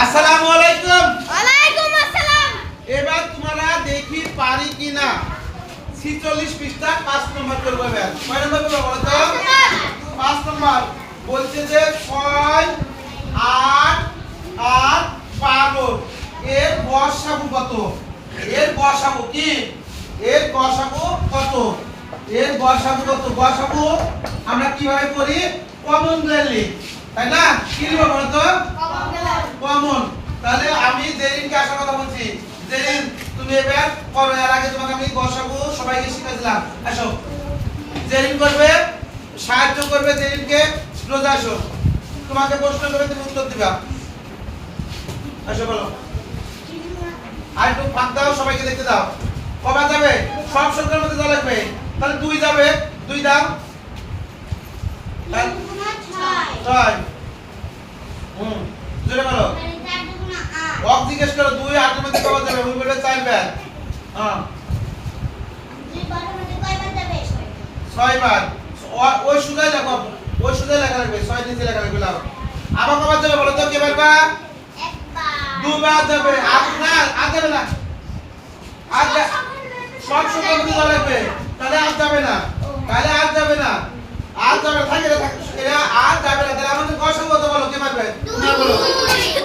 আসসালামু আলাইকুম। ওয়ালাইকুম আসসালাম। এবার তোমরা দেখি পারি কিনা 46 পৃষ্ঠা 5 নম্বর করব। এবার কয় নম্বর করব বলো তো? 5 নম্বর বলছে যে 6 8 আর 12 এর গসাগু কত? এর গসাগু কি? এর গসাগু কত? এর গসাগু কত? গসাগু আমরা কিভাবে করি? কমন ভ্যালু, তাই না? কি লিখব বলো তো? কমন। তাহলে আমি জেরিনকে আসার কথা বলছি। জেরিন তুমি এবার করো, এর আগে তোমাকে আমি গসাগু সবাইকে শিখাইছিলাম। আসো, জেরিন করবে, সাহায্য করবে জেরিনকে। রোজা আসো, তোমাকে প্রশ্ন করে তুমি উত্তর দিবা। আসো বলো, আর একটু ফাঁক দাও, সবাইকে দেখতে দাও। কবা যাবে? সব সংখ্যার মধ্যে যা লাগবে। তাহলে 2 যাবে, 2 দাও। 6 জোরে বলো। অক জিজ্ঞেস করো, 2 8 এর মধ্যে কবা যাবে? ওই বলে 4 বার। হ্যাঁ 6 বার। ওই সুজাই লেখো, ওই সুজাই লেখা লাগবে, 6 নিচে লেখা লাগবে। লাও আবার কবা যাবে বলো তো? কে পারবা? দুবার যাবে। আর না, আর যাবে না। আর সব সংখ্যার মধ্যে যা লাগবে। তাহলে আর যাবে না, তাহলে আর যাবে না, আর যাবে থাকে না, এরা আর যাবে না। তাহলে আমাদের গসাগু কত বলো? কে পারবে? না বলো।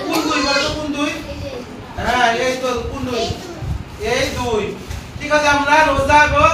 কোন 2 বলো তো? কোন 2? হ্যাঁ এই তো কোন 2? এই 2। ঠিক আছে, আমরা রোজা এবং